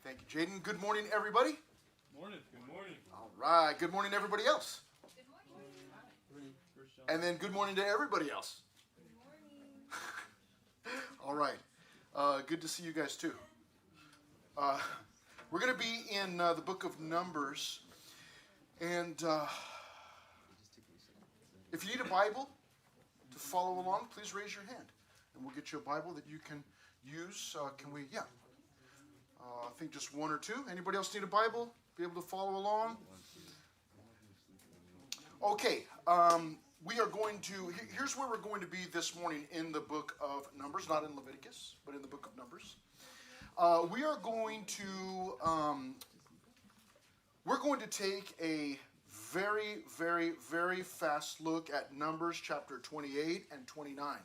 Thank you, Jaden. Good morning, everybody. Morning. Good morning. All right. Good morning, everybody else. Good morning. And then good morning to everybody else. Good morning. All right. Good to see you guys, too. We're going to be in the book of Numbers. And if you need a Bible to follow along, please raise your hand. And we'll get you a Bible that you can use. Can we? Yeah. I think just one or two. Anybody else need a Bible? Be able to follow along? Okay. We are going to, here's where we're going to be this morning in the book of Numbers, not in Leviticus, but in the book of Numbers. We are going to take a very, very, very fast look at Numbers chapter 28 and 29.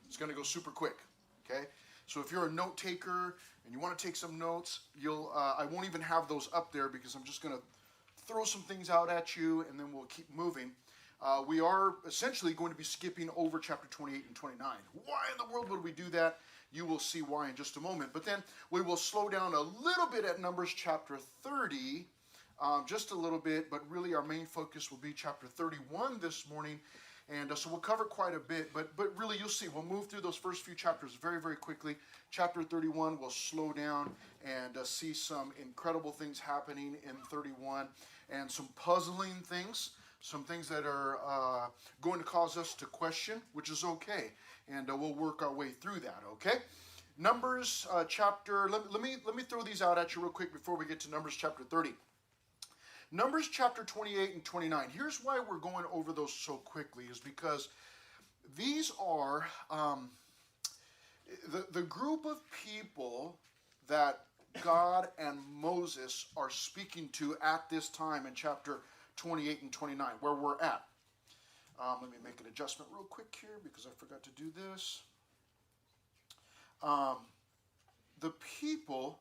It's going to go super quick, okay? So if you're a note taker and you want to take some notes, I won't even have those up there because I'm just going to throw some things out at you and then we'll keep moving. We are essentially going to be skipping over chapter 28 and 29. Why in the world would we do that? You will see why in just a moment. But then we will slow down a little bit at Numbers chapter 30, just a little bit, but really our main focus will be chapter 31 this morning. And so we'll cover quite a bit, but really you'll see, we'll move through those first few chapters very, very quickly. Chapter 31 will slow down and see some incredible things happening in 31 and some puzzling things, some things that are going to cause us to question, which is okay. And we'll work our way through that, okay? Numbers chapter, let me throw these out at you real quick before we get to Numbers chapter 30. Numbers chapter 28 and 29. Here's why we're going over those so quickly is because these are the group of people that God and Moses are speaking to at this time in chapter 28 and 29, where we're at. Let me make an adjustment real quick here because I forgot to do this. The people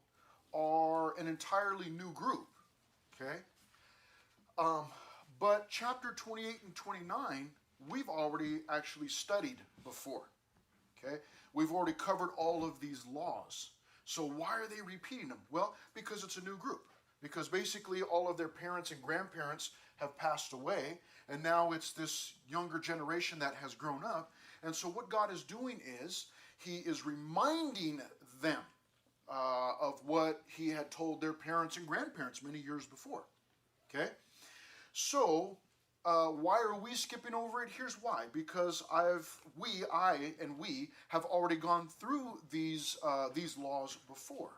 are an entirely new group, okay? But chapter 28 and 29, we've already actually studied before, okay? We've already covered all of these laws. So why are they repeating them? Well, because it's a new group. Because basically all of their parents and grandparents have passed away, and now it's this younger generation that has grown up. And so what God is doing is, He is reminding them of what He had told their parents and grandparents many years before, okay? So, why are we skipping over it? Here's why. Because we have already gone through these laws before.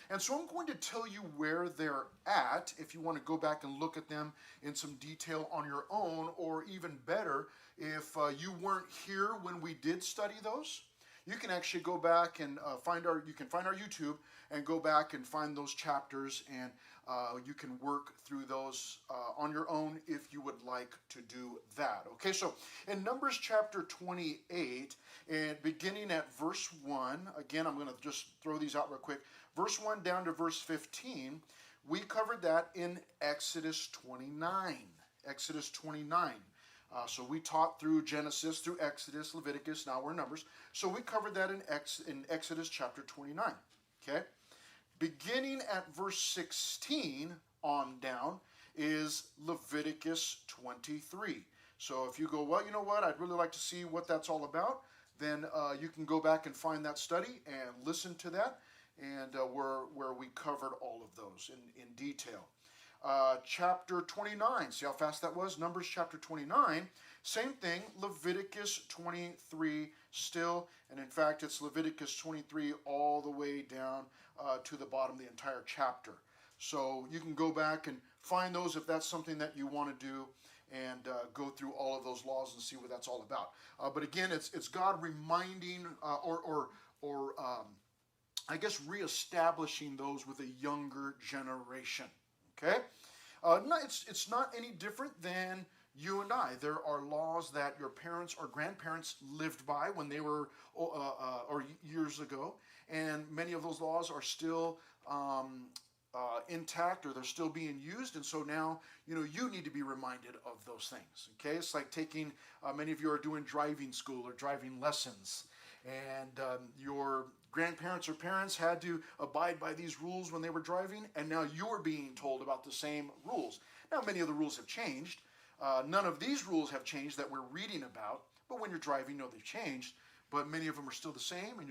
And so I'm going to tell you where they're at if you want to go back and look at them in some detail on your own, or even better, if you weren't here when we did study those, you can actually go back and find our YouTube and go back and find those chapters, and you can work through those on your own if you would like to do that. Okay, so in Numbers chapter 28, and beginning at verse 1, again, I'm going to just throw these out real quick. Verse 1 down to verse 15, we covered that in Exodus 29. Exodus 29. So we taught through Genesis, through Exodus, Leviticus, now we're in Numbers. So we covered that in Exodus chapter 29. Okay? Beginning at verse 16 on down is Leviticus 23. So if you go, well, you know what, I'd really like to see what that's all about, then you can go back and find that study and listen to that, and where we covered all of those in detail. Chapter 29, see how fast that was? Numbers chapter 29, same thing, Leviticus 23 still, and in fact it's Leviticus 23 all the way down to the bottom of the entire chapter. So you can go back and find those if that's something that you want to do, and go through all of those laws and see what that's all about. But again, it's God reminding or I guess reestablishing those with a younger generation. Okay? No, it's not any different than you and I. There are laws that your parents or grandparents lived by when they were or years ago, and many of those laws are still intact, or they're still being used, and so now you need to be reminded of those things. Okay, it's like taking many of you are doing driving school or driving lessons, and your grandparents or parents had to abide by these rules when they were driving, and now you're being told about the same rules. Now, many of the rules have changed. None of these rules have changed that we're reading about, but when you're driving, you know they've changed, but many of them are still the same, and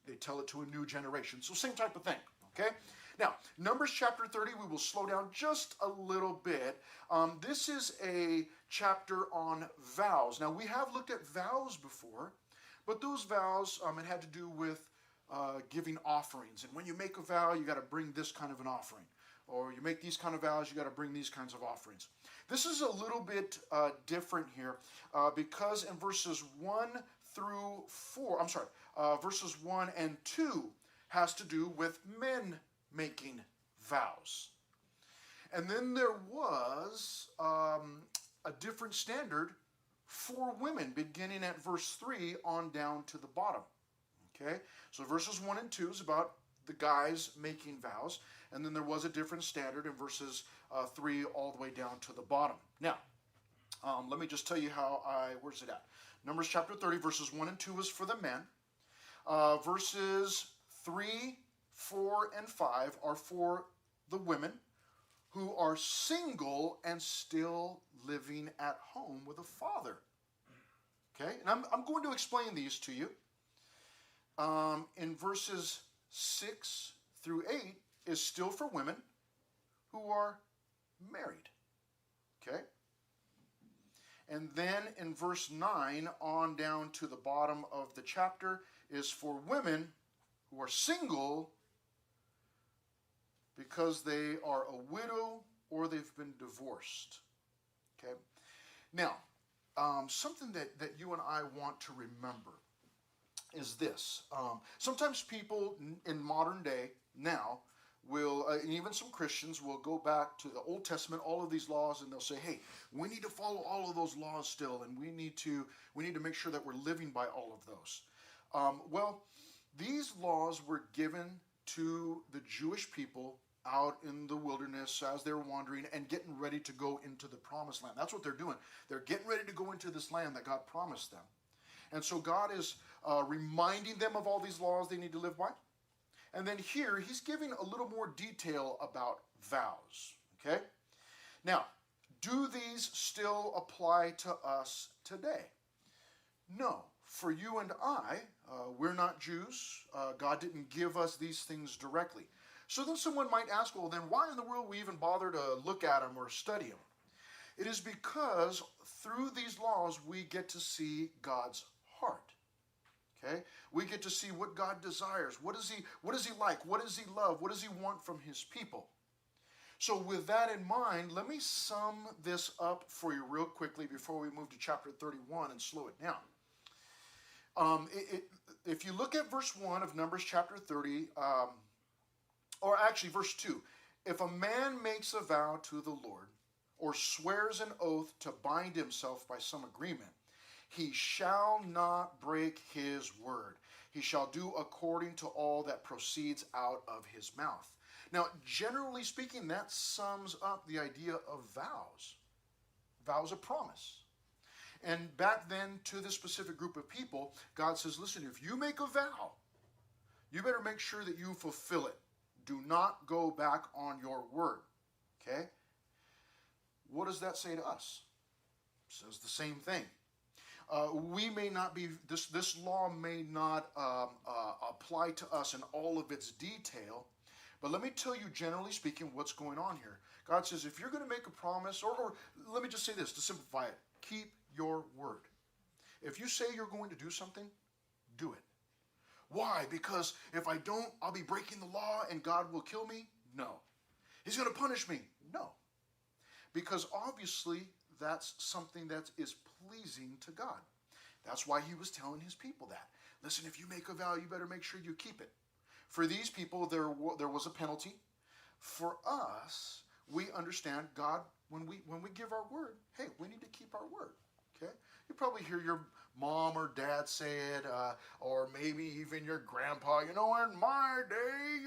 they tell it to a new generation. So same type of thing, okay? Now, Numbers chapter 30, we will slow down just a little bit. This is a chapter on vows. Now, we have looked at vows before, but those vows, it had to do with giving offerings. And when you make a vow, you got to bring this kind of an offering. Or you make these kind of vows, you got to bring these kinds of offerings. This is a little bit different here because in verses 1 through 4, verses 1 and 2 has to do with men making vows. And then there was a different standard for women, beginning at verse 3 on down to the bottom. Okay, so verses 1 and 2 is about the guys making vows, and then there was a different standard in verses 3 all the way down to the bottom. Now, let me just tell you where's it at? Numbers chapter 30, verses 1 and 2 is for the men. Verses 3, 4, and 5 are for the women who are single and still living at home with a father. Okay, and I'm going to explain these to you. In verses 6 through 8 is still for women who are married. Okay? And then in verse 9 on down to the bottom of the chapter is for women who are single because they are a widow or they've been divorced. Okay? Now, something that you and I want to remember is this. Sometimes people in modern day now will, and even some Christians will go back to the Old Testament, all of these laws, and they'll say, hey, we need to follow all of those laws still, and we need to make sure that we're living by all of those. Well, these laws were given to the Jewish people out in the wilderness as they're wandering and getting ready to go into the promised land. That's what they're doing. They're getting ready to go into this land that God promised them. And so God is reminding them of all these laws they need to live by. And then here, he's giving a little more detail about vows. Okay? Now, do these still apply to us today? No. For you and I, we're not Jews. God didn't give us these things directly. So then someone might ask, well, then why in the world we even bother to look at them or study them? It is because through these laws, we get to see God's heart. Okay? We get to see what God desires. What is he like? What does he love? What does he want from his people? So with that in mind, let me sum this up for you real quickly before we move to chapter 31 and slow it down. If you look at verse 1 of Numbers chapter 30, or actually verse 2, if a man makes a vow to the Lord or swears an oath to bind himself by some agreement, he shall not break his word. He shall do according to all that proceeds out of his mouth. Now, generally speaking, that sums up the idea of vows. Vows of promise. And back then, to this specific group of people, God says, listen, if you make a vow, you better make sure that you fulfill it. Do not go back on your word. Okay? What does that say to us? It says the same thing. We may not be, this law may not apply to us in all of its detail, but let me tell you, generally speaking, what's going on here. God says, if you're going to make a promise, or let me just say this to simplify it, keep your word. If you say you're going to do something, do it. Why? Because if I don't, I'll be breaking the law and God will kill me? No. He's going to punish me? No. Because obviously that's something that is pleasing to God. That's why he was telling his people that. Listen, if you make a vow, you better make sure you keep it. For these people, there was a penalty. For us, we understand God, when we give our word, hey, we need to keep our word. Okay? You probably hear your mom or dad say it, or maybe even your grandpa, in my day,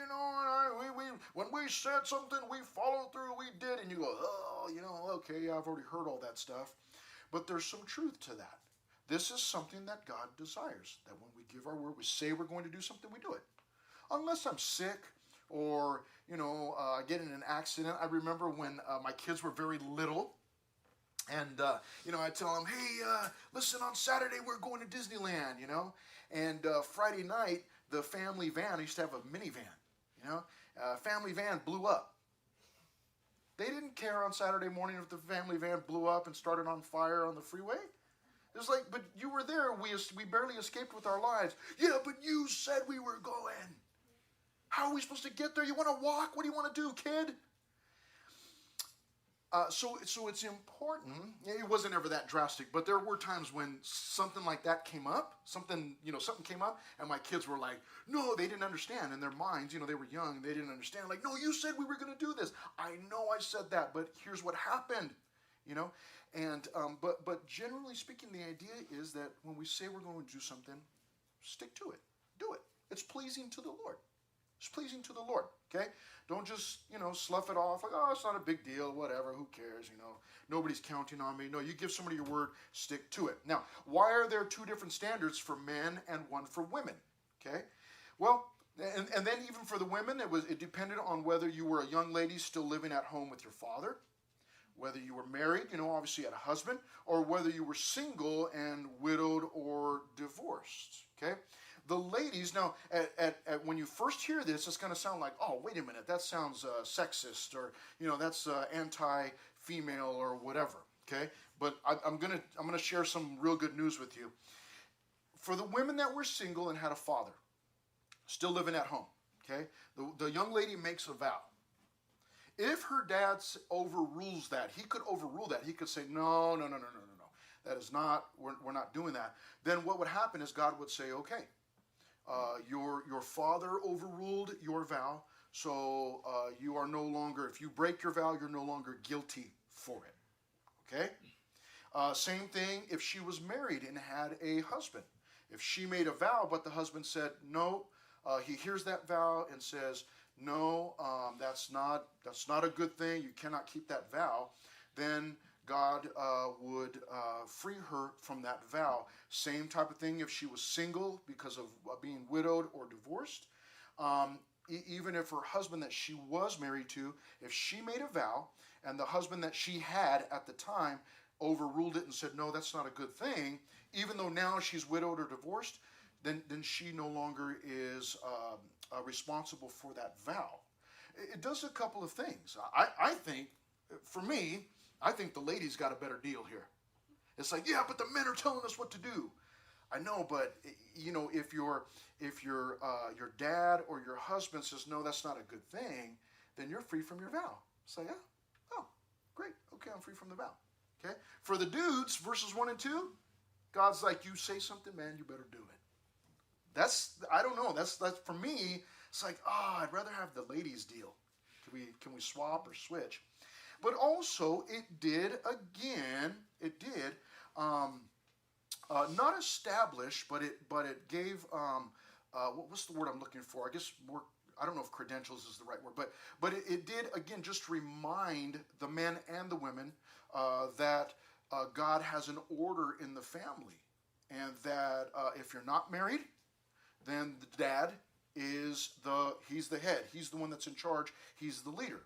when we said something, we followed through, we did, and you go, okay, I've already heard all that stuff. But there's some truth to that. This is something that God desires, that when we give our word, we say we're going to do something, we do it. unless I'm sick or, get in an accident. I remember when my kids were very little. And, I tell them, hey, listen, on Saturday we're going to Disneyland, And Friday night, the family van, I used to have a minivan, family van blew up. They didn't care on Saturday morning if the family van blew up and started on fire on the freeway. It was like, but you were there. We barely escaped with our lives. Yeah, but you said we were going. How are we supposed to get there? You want to walk? What do you want to do, kid? So it's important. It wasn't ever that drastic, but there were times when something like that came up. Something came up, and my kids were like, "No," they didn't understand in their minds. They were young. They didn't understand. Like, "No, you said we were going to do this. I know I said that, but here's what happened." And but generally speaking, the idea is that when we say we're going to do something, stick to it. Do it. It's pleasing to the Lord. It's pleasing to the Lord, okay? Don't just, slough it off like, oh, it's not a big deal, whatever, who cares, Nobody's counting on me. No, you give somebody your word, stick to it. Now, why are there two different standards for men and one for women, okay? Well, and then even for the women, it depended on whether you were a young lady still living at home with your father, whether you were married, obviously had a husband, or whether you were single and widowed or divorced, okay? The ladies, now, when you first hear this, it's going to sound like, oh, wait a minute, that sounds sexist, or, that's anti-female or whatever, okay? But I'm going to share some real good news with you. For the women that were single and had a father, still living at home, okay? The young lady makes a vow. If her dad overrules that, he could overrule that. He could say, no. That is not, we're not doing that. Then what would happen is God would say, okay, your father overruled your vow, so you are no longer, if you break your vow, you're no longer guilty for it, okay? Same thing if she was married and had a husband. If she made a vow, but the husband said, no, he hears that vow and says, no, that's not a good thing, you cannot keep that vow, then God would free her from that vow. Same type of thing if she was single because of being widowed or divorced. Even if her husband that she was married to, if she made a vow and the husband that she had at the time overruled it and said, no, that's not a good thing, even though now she's widowed or divorced, then she no longer is responsible for that vow. It does a couple of things. I think, for me, I think the ladies got a better deal here. It's like, yeah, but the men are telling us what to do. I know, but if your dad or your husband says, no, that's not a good thing, then you're free from your vow. It's like, yeah, oh, great, okay, I'm free from the vow. Okay, for the dudes, verses 1 and 2, God's like, you say something, man, you better do it. I don't know. That's for me. It's like, I'd rather have the ladies' deal. Can we swap or switch? But also, it did not establish, but it gave, what's the word I'm looking for? I guess more, I don't know if credentials is the right word, but it did, again, just remind the men and the women that God has an order in the family, and that if you're not married, then the dad he's the head. He's the one that's in charge. He's the leader.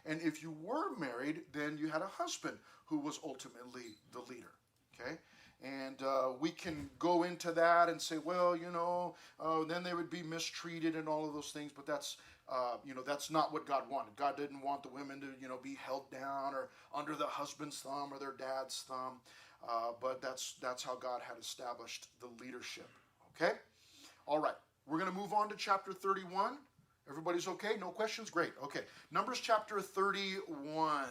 And if you were married, then you had a husband who was ultimately the leader, okay? And we can go into that and say, well, then they would be mistreated and all of those things, but that's not what God wanted. God didn't want the women to, be held down or under the husband's thumb or their dad's thumb, but that's how God had established the leadership, okay? All right, we're going to move on to chapter 31. Everybody's okay? No questions? Great. Okay. Numbers chapter 31.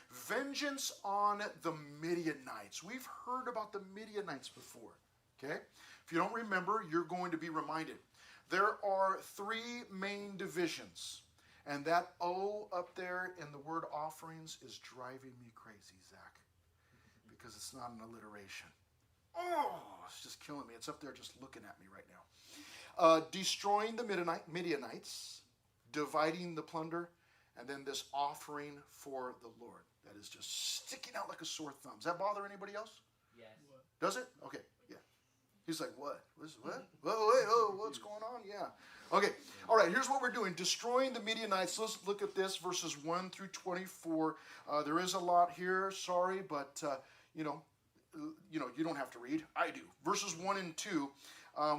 Vengeance on the Midianites. We've heard about the Midianites before. Okay? If you don't remember, you're going to be reminded. There are three main divisions. And that O up there in the word offerings is driving me crazy, Zach. Because it's not an alliteration. Oh, it's just killing me. It's up there just looking at me right now. Destroying the Midianites, dividing the plunder, and then this offering for the Lord. That is just sticking out like a sore thumb. Does that bother anybody else? Yes. Does it? Okay, yeah. He's like, what? What? Whoa, wait, oh, what's going on? Yeah. Okay. All right. Here's what we're doing. Destroying the Midianites. Let's look at this, verses 1 through 24. There is a lot here. Sorry, but, you don't have to read. I do. Verses 1 and 2,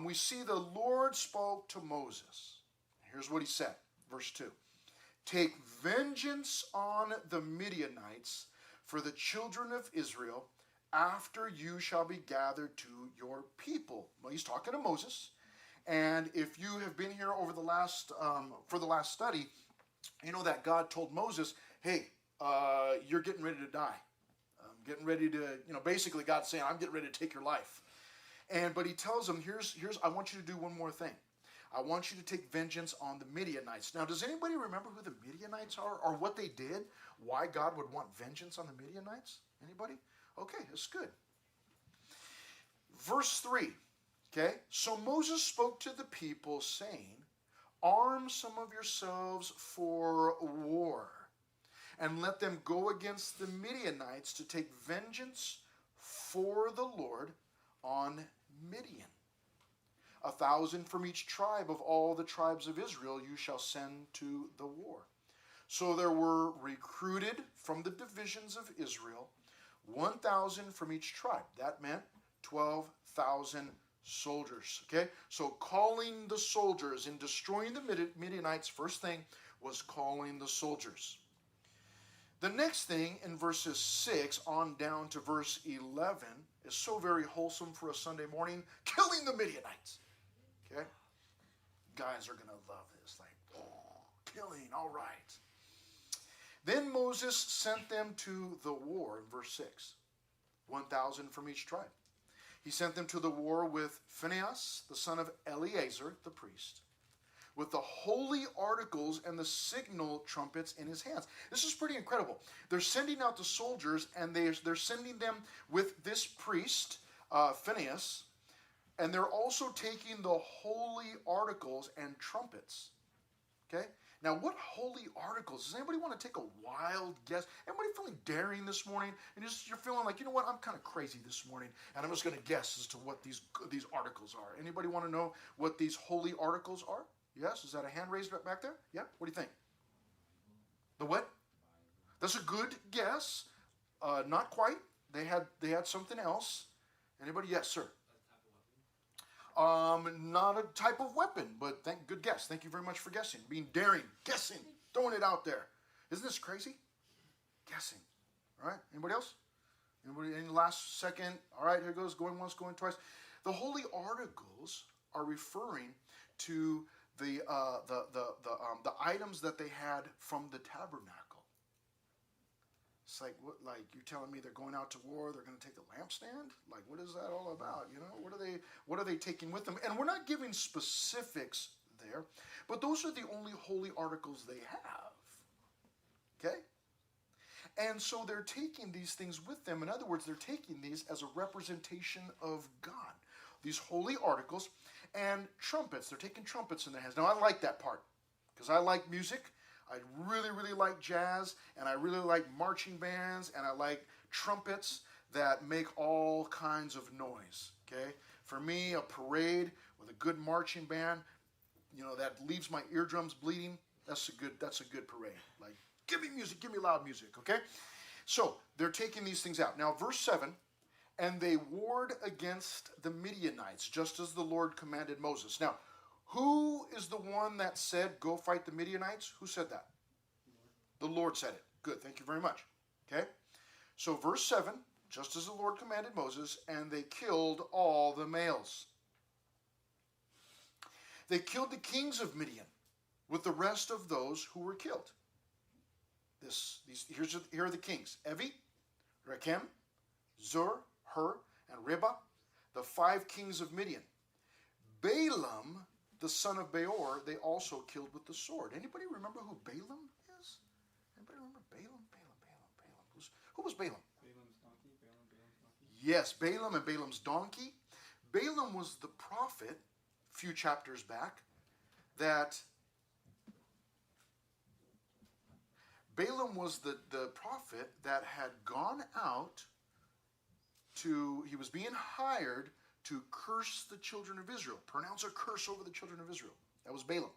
we see the Lord spoke to Moses. Here's what he said. Verse 2. Take vengeance on the Midianites for the children of Israel, after you shall be gathered to your people. Well, he's talking to Moses. And if you have been here over the last, for the last study, you know that God told Moses, hey, you're getting ready to die. I'm getting ready to, basically God's saying, I'm getting ready to take your life. But he tells him, I want you to do one more thing. I want you to take vengeance on the Midianites. Now, does anybody remember who the Midianites are, or what they did? Why God would want vengeance on the Midianites? Anybody? Okay, that's good. Verse 3, okay? So Moses spoke to the people, saying, arm some of yourselves for war, and let them go against the Midianites to take vengeance for the Lord on Midian. 1,000 from each tribe of all the tribes of Israel you shall send to the war. So there were recruited from the divisions of Israel 1,000 from each tribe. That meant 12,000 soldiers. Okay? So calling the soldiers and destroying the Midianites, first thing was calling the soldiers. The next thing in verses 6 on down to verse 11 is so very wholesome for a Sunday morning. Killing the Midianites. Okay? Guys are going to love this. Like, oh, killing, all right. Then Moses sent them to the war in verse 6. 1,000 from each tribe. He sent them to the war with Phinehas, the son of Eleazar, the priest, with the holy articles and the signal trumpets in his hands. This is pretty incredible. They're sending out the soldiers, and they're sending them with this priest, Phinehas, and they're also taking the holy articles and trumpets. Okay? Now, what holy articles? Does anybody want to take a wild guess? Anybody feeling daring this morning? And you're feeling like, you know what? I'm kind of crazy this morning, and I'm just going to guess as to what these articles are. Anybody want to know what these holy articles are? Yes? Is that a hand raised back there? Yeah? What do you think? The what? That's a good guess. Not quite. They had something else. Anybody? Yes, sir. Not a type of weapon, but good guess. Thank you very much for guessing. Being daring, guessing, throwing it out there. Isn't this crazy? Guessing. All right. Anybody else? Anybody? Any last second? All right. Here goes. Going once, going twice. The holy articles are referring to the items that they had from the tabernacle. It's like, what? Like, you're telling me they're going out to war, they're going to take the lampstand? Like, what is that all about? What are they taking with them? And we're not giving specifics there, but those are the only holy articles they have. Okay? And so they're taking these things with them. In other words, they're taking these as a representation of God. These holy articles and trumpets. They're taking trumpets in their hands. Now, I like that part because I like music. I really, really like jazz, and I really like marching bands, and I like trumpets that make all kinds of noise, okay? For me, a parade with a good marching band, that leaves my eardrums bleeding, that's a good parade. Like, give me music, give me loud music, okay? So, they're taking these things out. Now, verse 7, and they warred against the Midianites, just as the Lord commanded Moses. Now, who is the one that said, go fight the Midianites? Who said that? The Lord said it. Good, thank you very much. Okay? So verse 7, just as the Lord commanded Moses, and they killed all the males. They killed the kings of Midian with the rest of those who were killed. Here are the kings. Evi, Rechem, Zur, Hur, and Reba, the 5 kings of Midian. Balaam, the son of Beor, they also killed with the sword. Anybody remember who Balaam is? Anybody remember Balaam? Who was Balaam? Balaam's donkey. Yes, Balaam and Balaam's donkey. Balaam was the prophet, a few chapters back, Balaam was the prophet that had gone out he was being hired to curse the children of Israel, pronounce a curse over the children of Israel. That was Balaam.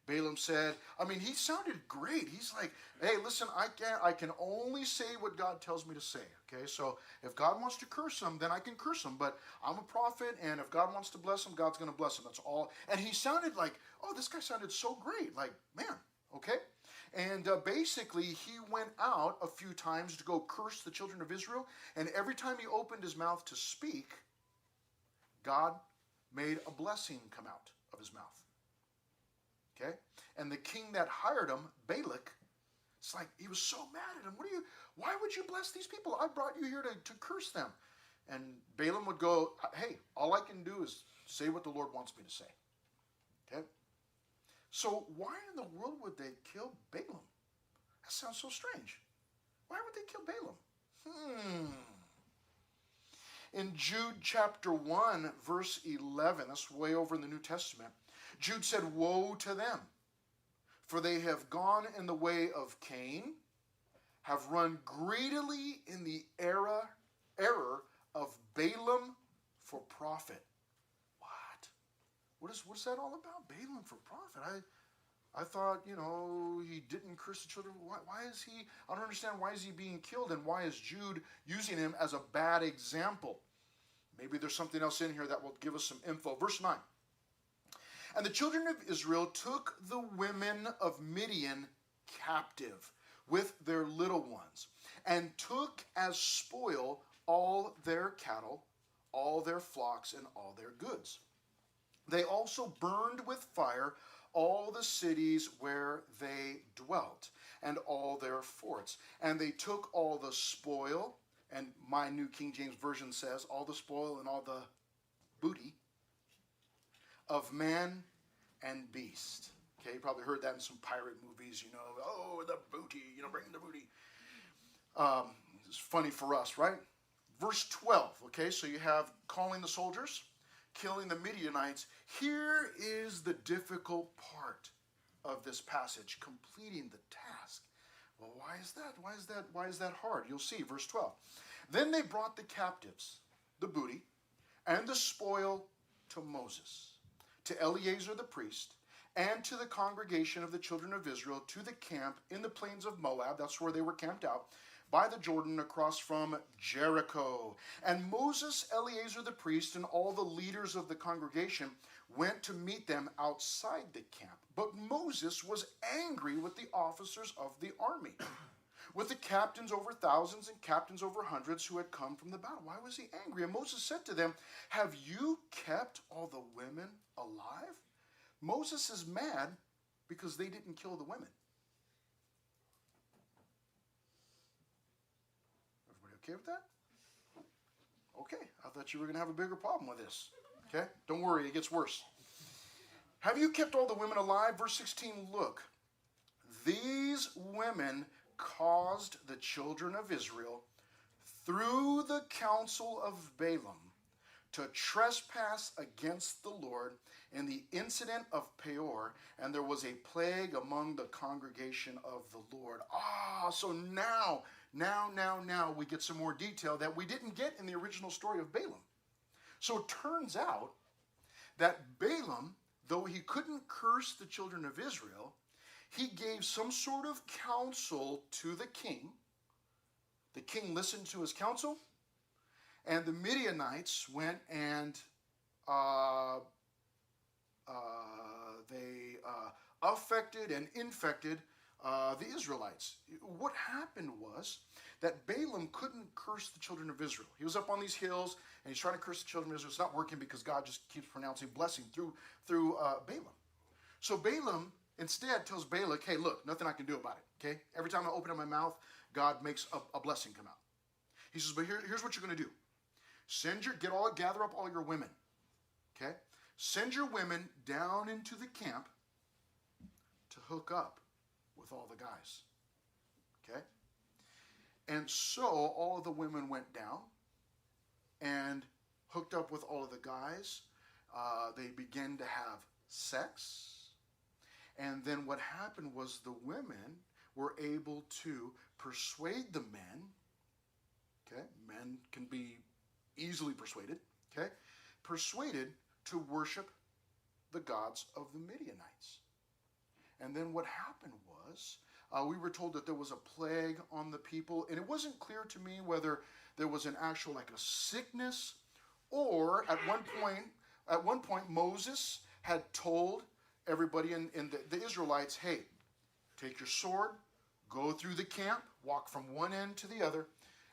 Balaam said, he sounded great. He's like, hey, listen, I can only say what God tells me to say. Okay, so if God wants to curse him, then I can curse him. But I'm a prophet, and if God wants to bless him, God's going to bless him. That's all. And he sounded like, oh, this guy sounded so great. Like, man, okay. And basically, he went out a few times to go curse the children of Israel. And every time he opened his mouth to speak, God made a blessing come out of his mouth. Okay? And the king that hired him, Balak, it's like he was so mad at him. Why would you bless these people? I brought you here to curse them. And Balaam would go, hey, all I can do is say what the Lord wants me to say. Okay? So why in the world would they kill Balaam? That sounds so strange. Why would they kill Balaam? In Jude chapter 1, verse 11, that's way over in the New Testament, Jude said, woe to them, for they have gone in the way of Cain, have run greedily in the error of Balaam for profit. What is that all about? Balaam for profit? I thought, he didn't curse the children. Why is he, I don't understand, why is he being killed? And why is Jude using him as a bad example? Maybe there's something else in here that will give us some info. Verse 9. And the children of Israel took the women of Midian captive with their little ones, and took as spoil all their cattle, all their flocks, and all their goods. They also burned with fire all the cities where they dwelt, and all their forts. And they took all the spoil, and my New King James Version says, all the spoil and all the booty of man and beast. Okay, you probably heard that in some pirate movies, oh, the booty, bring the booty. It's funny for us, right? Verse 12, okay, so you have calling the soldiers, killing the Midianites. Here is the difficult part of this passage, completing the task. Well, why is that? Why is that hard? You'll see, verse 12. Then they brought the captives, the booty, and the spoil to Moses, to Eleazar the priest, and to the congregation of the children of Israel, to the camp in the plains of Moab. That's where they were camped out, by the Jordan across from Jericho. And Moses, Eleazar the priest, and all the leaders of the congregation went to meet them outside the camp. But Moses was angry with the officers of the army, with the captains over thousands and captains over hundreds who had come from the battle. Why was he angry? And Moses said to them, have you kept all the women alive? Moses is mad because they didn't kill the women. Everybody okay with that? Okay, I thought you were going to have a bigger problem with this. Okay, don't worry, it gets worse. Have you kept all the women alive? Verse 16, look. These women caused the children of Israel, through the counsel of Balaam, to trespass against the Lord in the incident of Peor, and there was a plague among the congregation of the Lord. So now we get some more detail that we didn't get in the original story of Balaam. So it turns out that Balaam, though he couldn't curse the children of Israel, he gave some sort of counsel to the king. The king listened to his counsel, and the Midianites went and they affected and infected the Israelites. What happened was that Balaam couldn't curse the children of Israel. He was up on these hills, and he's trying to curse the children of Israel. It's not working because God just keeps pronouncing blessing through Balaam. So Balaam instead tells Balak, hey, look, nothing I can do about it, okay? Every time I open up my mouth, God makes a blessing come out. He says, but here's what you're going to do. Gather up all your women, okay? Send your women down into the camp to hook up with all the guys, okay? And so all of the women went down and hooked up with all of the guys. They began to have sex. And then what happened was the women were able to persuade the men. Okay, men can be easily persuaded. okay, persuaded to worship the gods of the Midianites. And then what happened was, we were told that there was a plague on the people, and it wasn't clear to me whether there was an actual, like a sickness, or at one point Moses had told everybody in the Israelites, hey, take your sword, go through the camp, walk from one end to the other,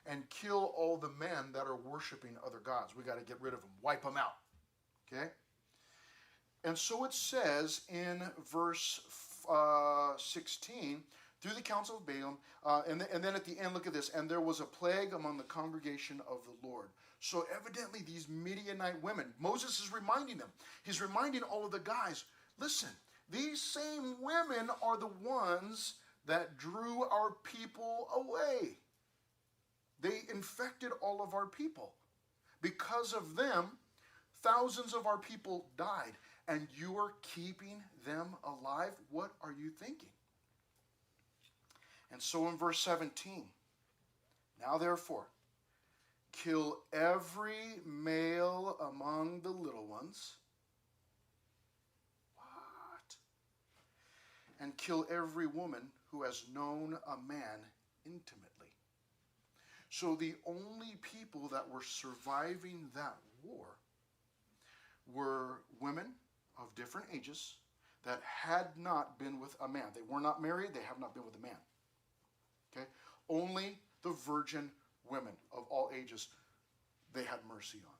and kill all the men that are worshiping other gods. We got to get rid of them, wipe them out. Okay? And so it says in verse 16, through the counsel of Balaam, and then at the end, look at this, and there was a plague among the congregation of the Lord. So evidently these Midianite women, Moses is reminding them, he's reminding all of the guys, listen, these same women are the ones that drew our people away. They infected all of our people. Because of them, thousands of our people died, and you are keeping them alive? What are you thinking? And so in verse 17, now therefore, kill every male among the little ones. What? And kill every woman who has known a man intimately. So the only people that were surviving that war were women of different ages that had not been with a man. They were not married. They have not been with a man. Okay? Only the virgin women of all ages they had mercy on.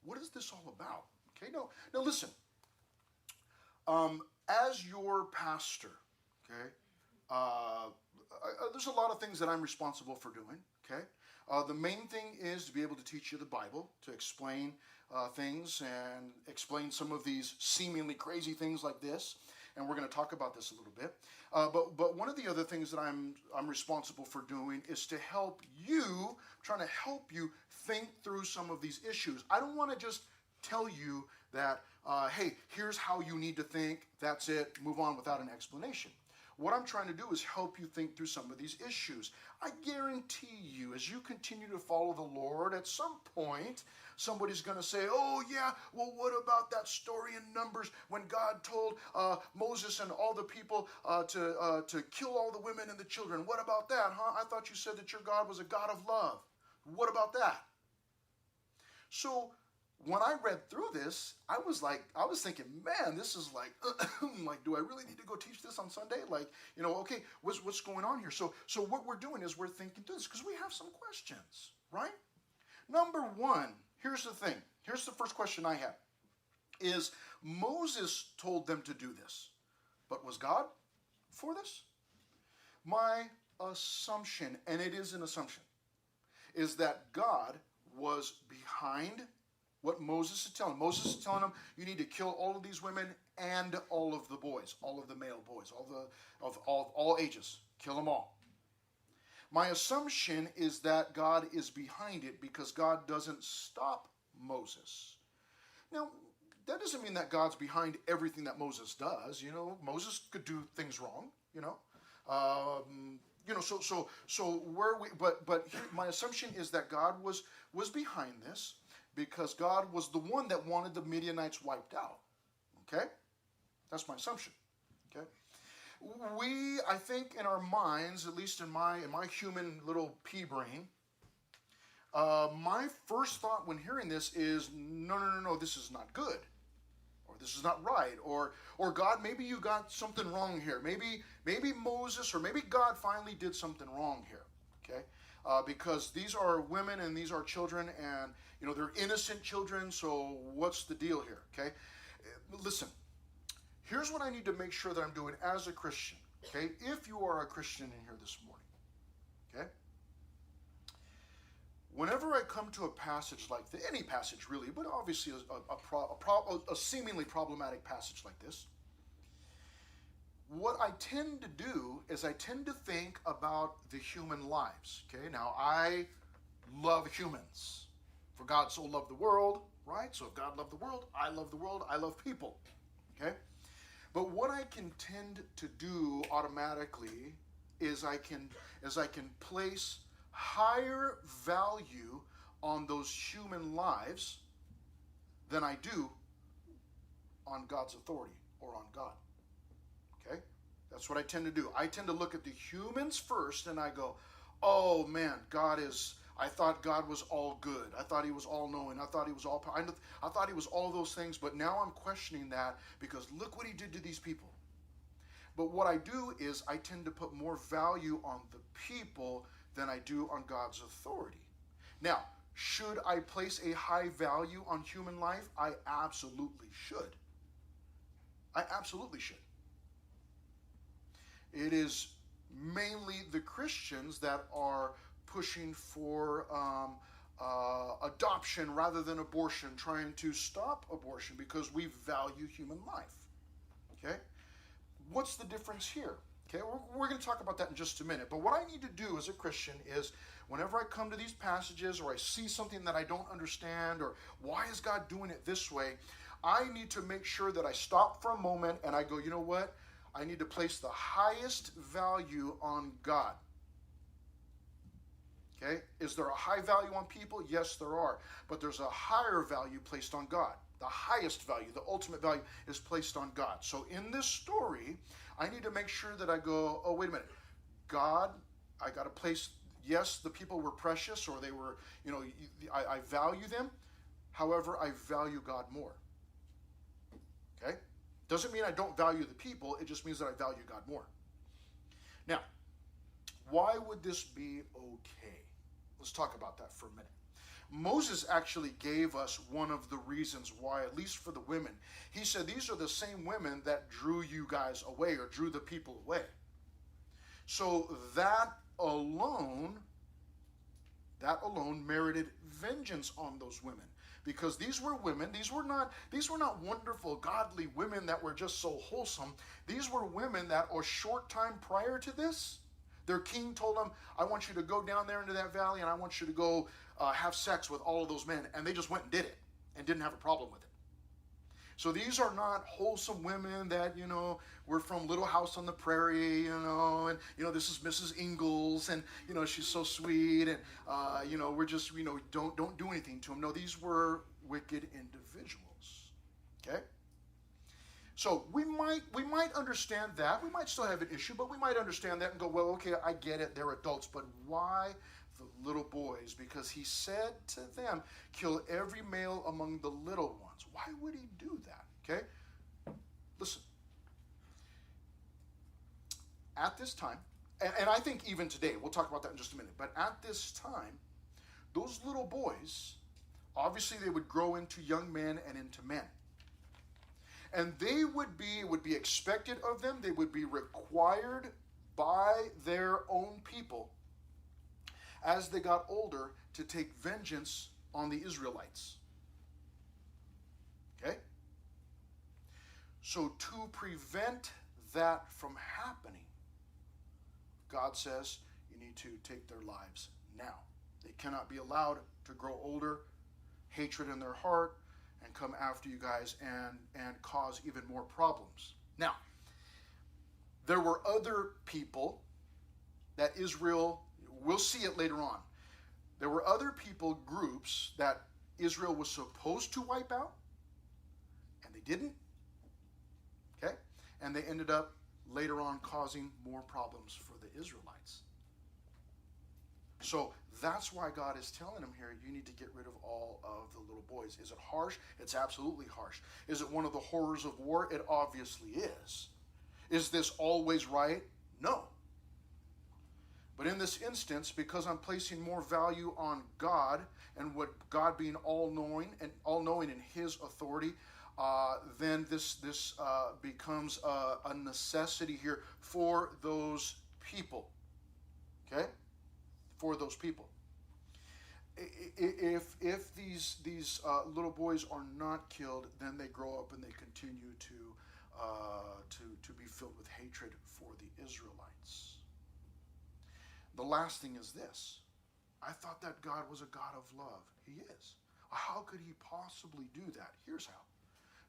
What is this all about? Okay, now listen. As your pastor, okay, there's a lot of things that I'm responsible for doing. Okay, the main thing is to be able to teach you the Bible, to explain things and explain some of these seemingly crazy things like this. And we're going to talk about this a little bit. But one of the other things that I'm responsible for doing is to help you, trying to help you think through some of these issues. I don't want to just tell you that, hey, here's how you need to think, that's it, move on without an explanation. What I'm trying to do is help you think through some of these issues. I guarantee you, as you continue to follow the Lord, at some point, somebody's going to say, oh yeah, well what about that story in Numbers when God told Moses and all the people to kill all the women and the children? What about that, huh? I thought you said that your God was a God of love. What about that? So when I read through this, I was thinking, man, this is like, like, do I really need to go teach this on Sunday? Like, okay, what's going on here? So what we're doing is we're thinking through this because we have some questions, right? Number one, here's the thing. Here's the first question I have. Is Moses told them to do this, but was God for this? My assumption, and it is an assumption, is that God was behind what Moses is telling. Moses is telling them, you need to kill all of these women and all of the boys, all of the male boys, all ages. Kill them all. My assumption is that God is behind it because God doesn't stop Moses. Now, that doesn't mean that God's behind everything that Moses does. Moses could do things wrong. But here, my assumption is that God was behind this, because God was the one that wanted the Midianites wiped out. Okay? That's my assumption. Okay? I think in our minds, at least in my human little pea brain, my first thought when hearing this is, no, this is not good. Or this is not right. Or God, maybe you got something wrong here. Maybe Moses or maybe God finally did something wrong here. Okay? Because these are women and these are children, and they're innocent children, so what's the deal here? Okay, listen, here's what I need to make sure that I'm doing as a Christian. Okay, if you are a Christian in here this morning, okay, whenever I come to a passage like this, any passage really, but obviously a seemingly problematic passage like this, what I tend to do is I tend to think about the human lives. Okay, now I love humans. For God so loved the world, right? So if God loved the world, I love people. Okay? But what I can tend to do automatically is I can place higher value on those human lives than I do on God's authority or on God. Okay? That's what I tend to do. I tend to look at the humans first and I go, oh man, I thought God was all good. I thought he was all knowing. I thought he was all powerful. I thought he was all those things, but now I'm questioning that because look what he did to these people. But what I do is I tend to put more value on the people than I do on God's authority. Now, should I place a high value on human life? I absolutely should. I absolutely should. It is mainly the Christians that are pushing for adoption rather than abortion, trying to stop abortion because we value human life. Okay? What's the difference here? Okay, we're going to talk about that in just a minute. But what I need to do as a Christian is whenever I come to these passages or I see something that I don't understand or why is God doing it this way, I need to make sure that I stop for a moment and I go, you know what? I need to place the highest value on God. Okay? Is there a high value on people? Yes, there are. But there's a higher value placed on God. The highest value, the ultimate value is placed on God. So in this story, I need to make sure that I go, oh, wait a minute. God, I got to place, yes, the people were precious or they were, I value them. However, I value God more. Okay? Doesn't mean I don't value the people. It just means that I value God more. Now, why would this be okay? Let's talk about that for a minute. Moses actually gave us one of the reasons why, at least for the women. He said, these are the same women that drew you guys away or drew the people away. So that alone merited vengeance on those women. Because these were women, these were not wonderful, godly women that were just so wholesome. These were women that a short time prior to this, their king told them, I want you to go down there into that valley and I want you to go have sex with all of those men. And they just went and did it and didn't have a problem with it. So these are not wholesome women that, were from Little House on the Prairie, and, this is Mrs. Ingalls and, she's so sweet and, we're just, don't do anything to them. No, these were wicked individuals. Okay? So we might understand that. We might still have an issue, but we might understand that and go, well, okay, I get it. They're adults, but why the little boys? Because he said to them, kill every male among the little ones. Why would he do that? Okay? Listen. At this time, and I think even today, we'll talk about that in just a minute, but at this time, those little boys, obviously they would grow into young men and into men. And it would be expected of them, they would be required by their own people as they got older to take vengeance on the Israelites. Okay? So to prevent that from happening, God says you need to take their lives now. They cannot be allowed to grow older, hatred in their heart, and come after you guys and cause even more problems. Now, there were other people that Israel, we'll see it later on. There were other people, groups, that Israel was supposed to wipe out, and they didn't. Okay? And they ended up later on causing more problems for the Israelites. So that's why God is telling them here, you need to get rid of all of the little boys. Is it harsh? It's absolutely harsh. Is it one of the horrors of war? It obviously is. Is this always right? No. But in this instance, because I'm placing more value on God and what God being all-knowing in His authority, then this becomes a necessity here for those people. Okay? For those people. If these little boys are not killed, then they grow up and they continue to be filled with hatred for the Israelites. The last thing is this. I thought that God was a God of love. He is. How could He possibly do that? Here's how.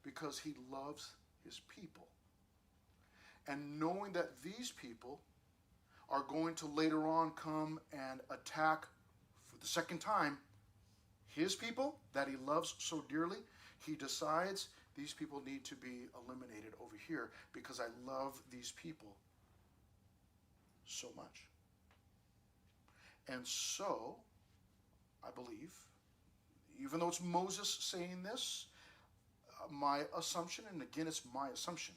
Because He loves His people. And knowing that these people are going to later on come and attack for the second time his people that he loves so dearly, he decides these people need to be eliminated over here because I love these people so much. And so, I believe, even though it's Moses saying this, my assumption, and again it's my assumption,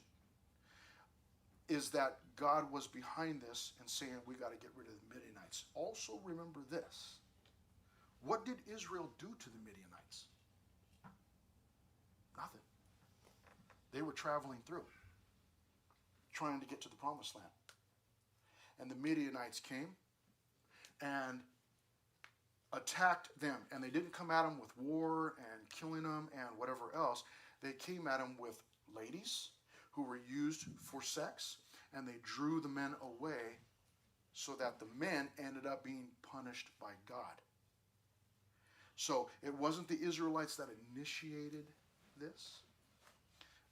is that God was behind this and saying we got to get rid of the Midianites. Also remember this. What did Israel do to the Midianites? Nothing. They were traveling through, trying to get to the promised land. And the Midianites came and attacked them. And they didn't come at them with war and killing them and whatever else. They came at them with ladies who were used for sex, and they drew the men away so that the men ended up being punished by God. So it wasn't the Israelites that initiated this,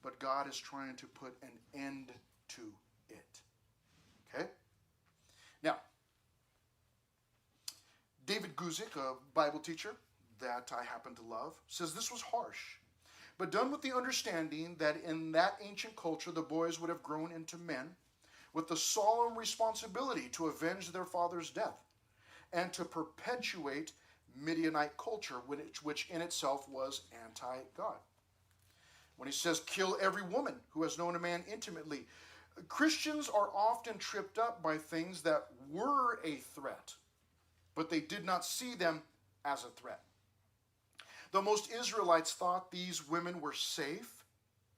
but God is trying to put an end to it. Okay? Now, David Guzik, a Bible teacher that I happen to love, says this was harsh, but done with the understanding that in that ancient culture the boys would have grown into men with the solemn responsibility to avenge their father's death and to perpetuate Midianite culture, which in itself was anti-God. When he says, kill every woman who has known a man intimately, Christians are often tripped up by things that were a threat, but they did not see them as a threat. Though most Israelites thought these women were safe,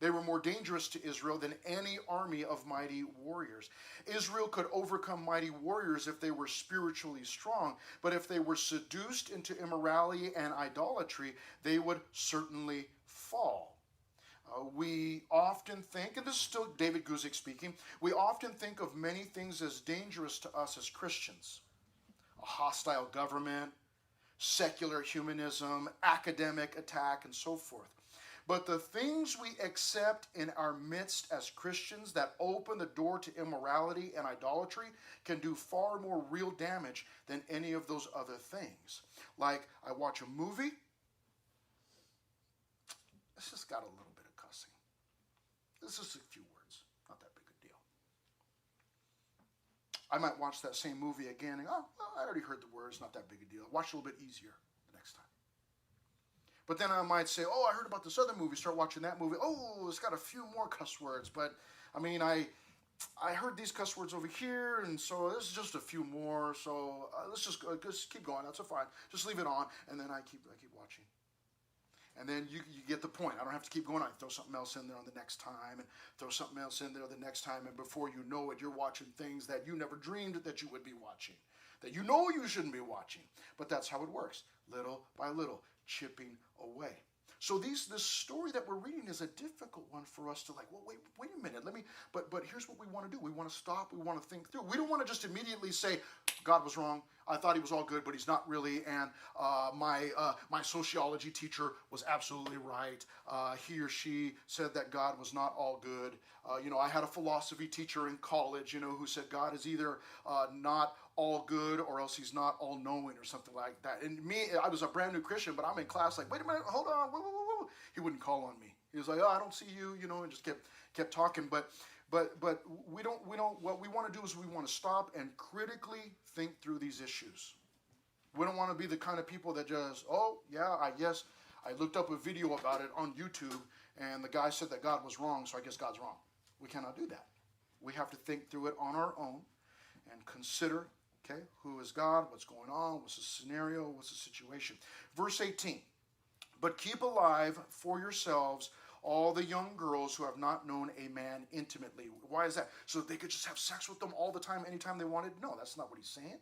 they were more dangerous to Israel than any army of mighty warriors. Israel could overcome mighty warriors if they were spiritually strong, but if they were seduced into immorality and idolatry, they would certainly fall. We often think, and this is still David Guzik speaking, we often think of many things as dangerous to us as Christians. A hostile government, secular humanism, academic attack, and so forth. But the things we accept in our midst as Christians that open the door to immorality and idolatry can do far more real damage than any of those other things. Like, I watch a movie, it's just got a little bit of cussing. This is a few words, not that big a deal. I might watch that same movie again and, oh, well, I already heard the words, not that big a deal. Watch it a little bit easier the next time. But then I might say, oh, I heard about this other movie, start watching that movie. Oh, it's got a few more cuss words, but I mean, I heard these cuss words over here, and so this is just a few more, so let's just keep going, that's fine. Just leave it on, and then I keep watching. And then you get the point. I don't have to keep going. I throw something else in there on the next time, and throw something else in there the next time, and before you know it, you're watching things that you never dreamed that you would be watching, that you know you shouldn't be watching. But that's how it works, little by little, chipping away. So this story that we're reading is a difficult one for us to like, well, wait a minute, but here's what we want to do. We want to stop, we want to think through. We don't want to just immediately say, God was wrong, I thought he was all good, but he's not really, and my sociology teacher was absolutely right. He or she said that God was not all good. I had a philosophy teacher in college, who said God is either not all good or else he's not all knowing or something like that. And me, I was a brand new Christian, but I'm in class like, wait a minute, hold on, whoa. He wouldn't call on me. He was like, oh, I don't see you, and just kept talking. But we don't. What we want to do is we want to stop and critically think through these issues. We don't want to be the kind of people that just, oh yeah, I looked up a video about it on YouTube, and the guy said that God was wrong, so I guess God's wrong. We cannot do that. We have to think through it on our own and consider, okay, who is God, what's going on, what's the scenario, what's the situation. Verse 18, but keep alive for yourselves all the young girls who have not known a man intimately. Why is that? So that they could just have sex with them all the time, anytime they wanted? No, that's not what he's saying.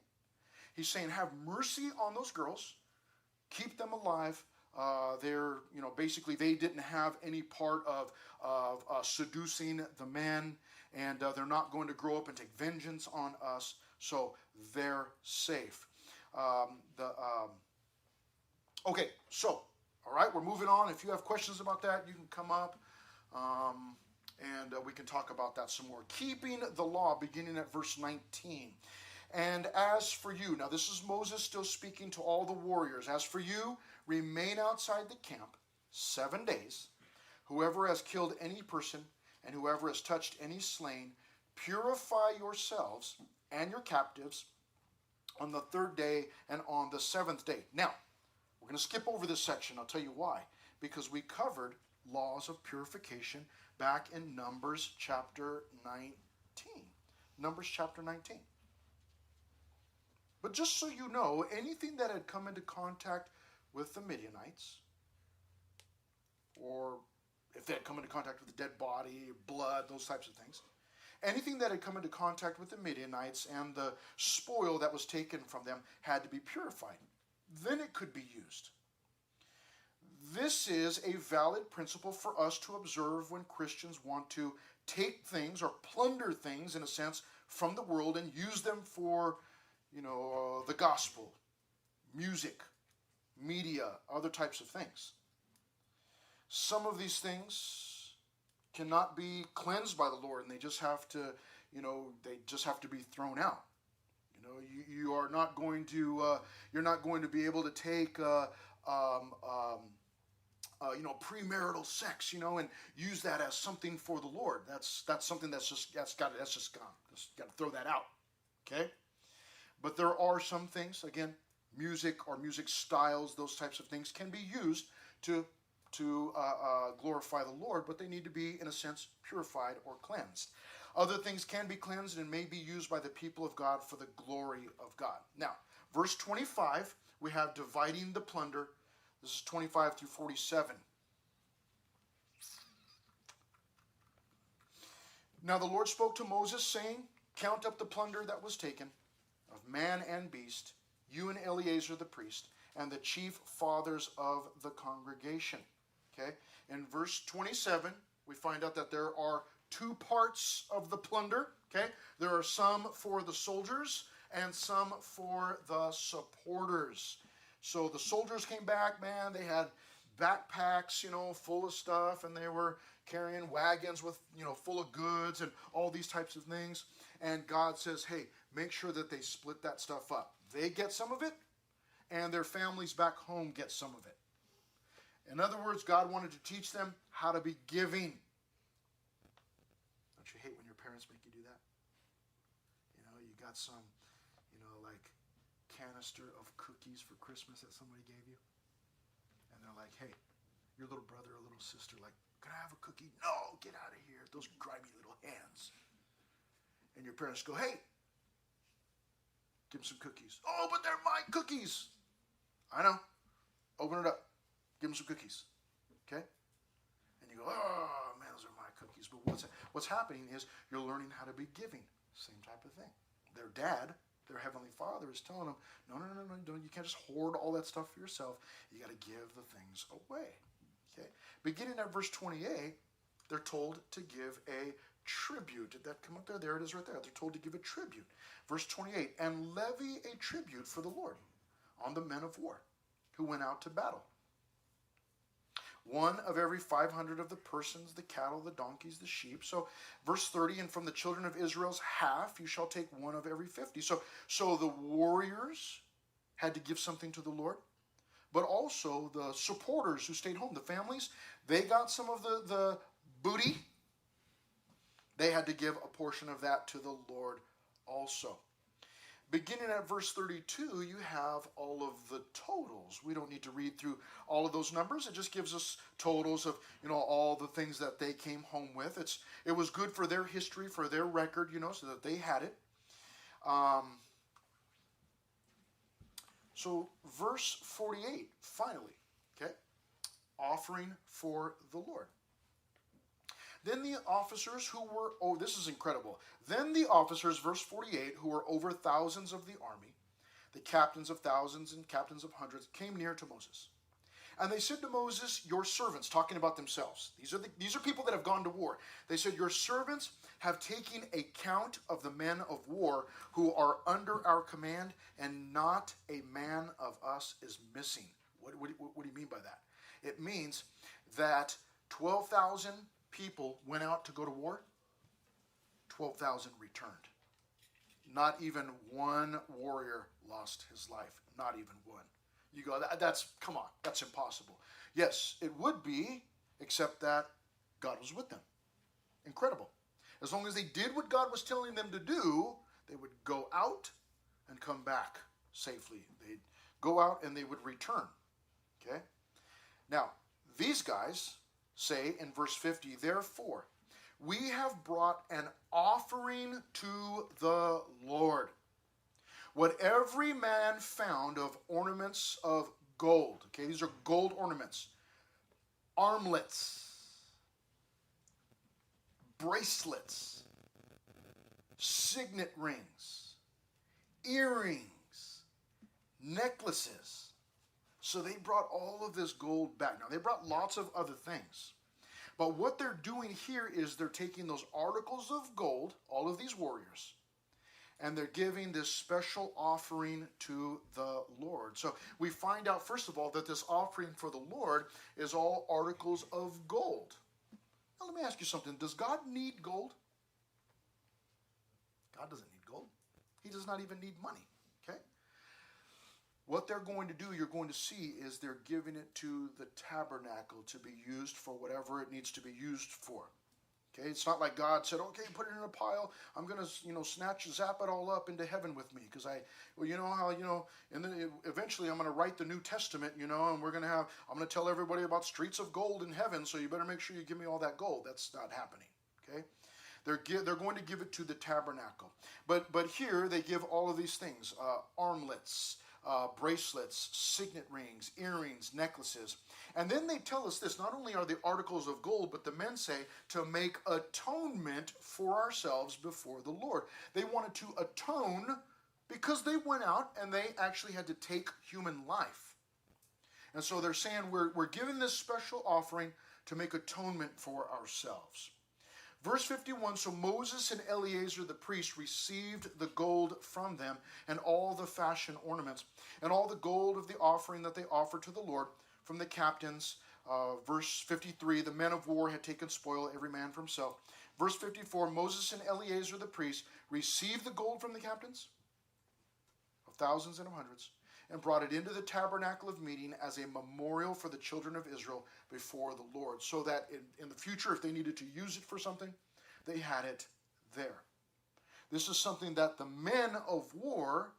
He's saying have mercy on those girls, keep them alive. They're, basically they didn't have any part of seducing the men, and they're not going to grow up and take vengeance on us, so they're safe. Okay, so, all right, we're moving on. If you have questions about that, you can come up, and we can talk about that some more. Keeping the law, beginning at verse 19. And as for you, now this is Moses still speaking to all the warriors. As for you, remain outside the camp 7 days. Whoever has killed any person and whoever has touched any slain, purify yourselves and your captives on the 3rd day and on the 7th day. Now, we're going to skip over this section. I'll tell you why. Because we covered laws of purification back in Numbers chapter 19. Numbers chapter 19. But just so you know, anything that had come into contact with the Midianites, or if they had come into contact with a dead body, blood, those types of things, anything that had come into contact with the Midianites and the spoil that was taken from them had to be purified. Then it could be used. This is a valid principle for us to observe when Christians want to take things or plunder things, in a sense, from the world and use them for, the gospel, music, media, other types of things. Some of these things cannot be cleansed by the Lord, and they just have to, be thrown out. You are not going to, you're not going to be able to take, premarital sex, and use that as something for the Lord. That's something that's just gone. Just got to throw that out. Okay. But there are some things, again, music or music styles, those types of things can be used to glorify the Lord, but they need to be, in a sense, purified or cleansed. Other things can be cleansed and may be used by the people of God for the glory of God. Now, verse 25, we have dividing the plunder. This is 25 through 47. Now the Lord spoke to Moses, saying, count up the plunder that was taken, of man and beast, you and Eleazar the priest, and the chief fathers of the congregation. Okay? In verse 27, we find out that there are 2 parts of the plunder. Okay? There are some for the soldiers and some for the supporters. So the soldiers came back, man, they had backpacks, full of stuff, and they were carrying wagons with, full of goods and all these types of things. And God says, hey, make sure that they split that stuff up. They get some of it, and their families back home get some of it. In other words, God wanted to teach them how to be giving. Don't you hate when your parents make you do that? You got some, like canister of cookies for Christmas that somebody gave you. And they're like, hey, your little brother or little sister, like, can I have a cookie? No, get out of here. Those grimy little hands. And your parents go, hey, give them some cookies. Oh, but they're my cookies. I know. Open it up. Give them some cookies. Okay? And you go, oh, man, those are my cookies. But what's happening is you're learning how to be giving. Same type of thing. Their dad, their heavenly Father, is telling them, no, you can't just hoard all that stuff for yourself. You got to give the things away. Okay? Beginning at verse 28, they're told to give a tribute. Did that come up there? There it is right there. They're told to give a tribute. Verse 28, and levy a tribute for the Lord on the men of war who went out to battle. 1 of every 500 of the persons, the cattle, the donkeys, the sheep. So verse 30, and from the children of Israel's half, you shall take 1 of every 50. So the warriors had to give something to the Lord, but also the supporters who stayed home, the families, they got some of the booty. They had to give a portion of that to the Lord also. Beginning at verse 32, you have all of the totals. We don't need to read through all of those numbers. It just gives us totals of, all the things that they came home with. It was good for their history, for their record, so that they had it. So verse 48, finally, okay, offering for the Lord. Then the officers who were, this is incredible. Then the officers, verse 48, who were over thousands of the army, the captains of thousands and captains of hundreds, came near to Moses. And they said to Moses, your servants, talking about themselves. These are people that have gone to war. They said, your servants have taken a count of the men of war who are under our command, and not a man of us is missing. What do you mean by that? It means that 12,000 people went out to go to war, 12,000 returned. not even one warrior lost his life. Not even one. You go, that's, come on, that's impossible. Yes, it would be, except that God was with them. Incredible. As long as they did what God was telling them to do, they would go out and come back safely. They'd go out and they would return. Okay? Now, these guys say in verse 50, therefore, we have brought an offering to the Lord. What every man found of ornaments of gold. Okay, these are gold ornaments. Armlets. Bracelets. Signet rings. Earrings. Necklaces. So they brought all of this gold back. Now, they brought lots of other things. But what they're doing here is they're taking those articles of gold, all of these warriors, and they're giving this special offering to the Lord. So we find out, first of all, that this offering for the Lord is all articles of gold. Now let me ask you something. Does God need gold? God doesn't need gold. He does not even need money. Okay? What they're going to do, you're going to see, is they're giving it to the tabernacle to be used for whatever it needs to be used for. Okay, it's not like God said, okay, put it in a pile. I'm going to, zap it all up into heaven with me. Because and then eventually I'm going to write the New Testament, and I'm going to tell everybody about streets of gold in heaven. So you better make sure you give me all that gold. That's not happening. Okay, they're going to give it to the tabernacle. But here they give all of these things, armlets, bracelets, signet rings, earrings, necklaces. And then they tell us this, not only are they articles of gold, but the men say to make atonement for ourselves before the Lord. They wanted to atone because they went out and they actually had to take human life. And so they're saying we're giving this special offering to make atonement for ourselves. Verse 51, so Moses and Eleazar the priest received the gold from them and all the fashion ornaments and all the gold of the offering that they offered to the Lord from the captains. Verse 53, the men of war had taken spoil, every man for himself. Verse 54, Moses and Eleazar the priest received the gold from the captains of thousands and of hundreds and brought it into the tabernacle of meeting as a memorial for the children of Israel before the Lord, so that in the future, if they needed to use it for something, they had it there. This is something that the men of war,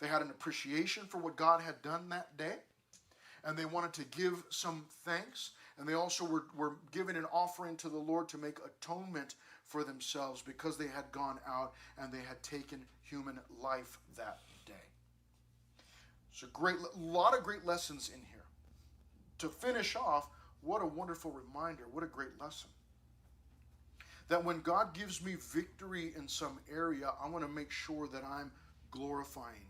they had an appreciation for what God had done that day, and they wanted to give some thanks, and they also were giving an offering to the Lord to make atonement for themselves because they had gone out and they had taken human life that day. So a lot of great lessons in here. To finish off, what a wonderful reminder, what a great lesson. That when God gives me victory in some area, I want to make sure that I'm glorifying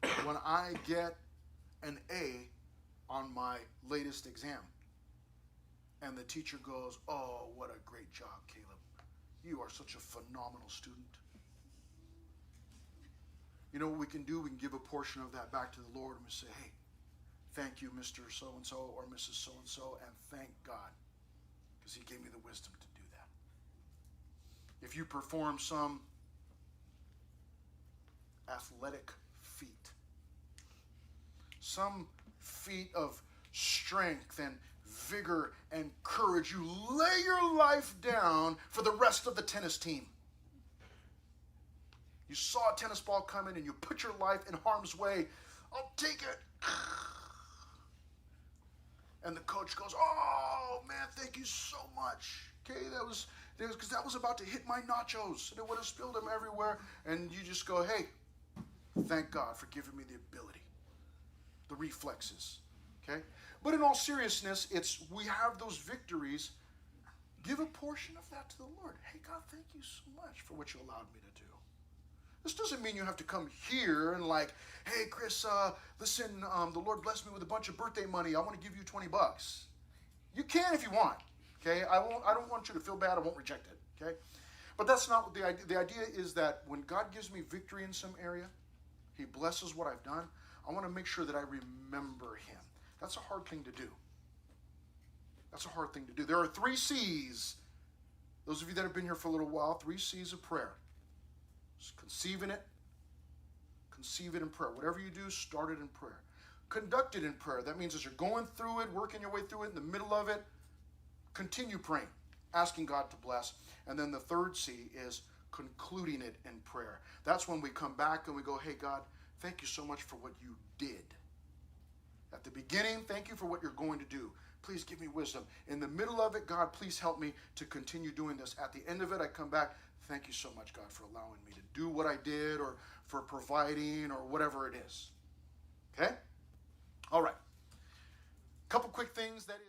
Him. When I get an A on my latest exam, and the teacher goes, oh, what a great job, Caleb. You are such a phenomenal student. You know what we can do? We can give a portion of that back to the Lord and we say, hey, thank you, Mr. So-and-so or Mrs. So-and-so, and thank God because He gave me the wisdom to do that. If you perform some athletic feat, some feat of strength and vigor and courage, you lay your life down for the rest of the tennis team. You saw a tennis ball coming and you put your life in harm's way. I'll take it. And the coach goes, oh, man, thank you so much. Okay, that was because that was about to hit my nachos and it would have spilled them everywhere. And you just go, hey, thank God for giving me the ability, the reflexes. Okay? But in all seriousness, we have those victories. Give a portion of that to the Lord. Hey, God, thank you so much for what you allowed me to do. This doesn't mean you have to come here and like, hey, Chris, listen, the Lord blessed me with a bunch of birthday money. I want to give you $20. You can if you want, okay? I don't want you to feel bad. I won't reject it, okay? But that's not what the idea. The idea is that when God gives me victory in some area, He blesses what I've done. I want to make sure that I remember Him. That's a hard thing to do. That's a hard thing to do. There are 3 C's Those of you that have been here for a little while, 3 C's of prayer. Just conceive in prayer. Whatever you do, start it in prayer. Conduct it in prayer. That means as you're going through it, working your way through it, in the middle of it, continue praying, asking God to bless. And then the 3rd C is concluding it in prayer. That's when we come back and we go, hey, God, thank you so much for what you did. At the beginning, thank you for what you're going to do. Please give me wisdom. In the middle of it, God, please help me to continue doing this. At the end of it, I come back. Thank you so much, God, for allowing me to do what I did, or for providing, or whatever it is. Okay? All right. Couple quick things that is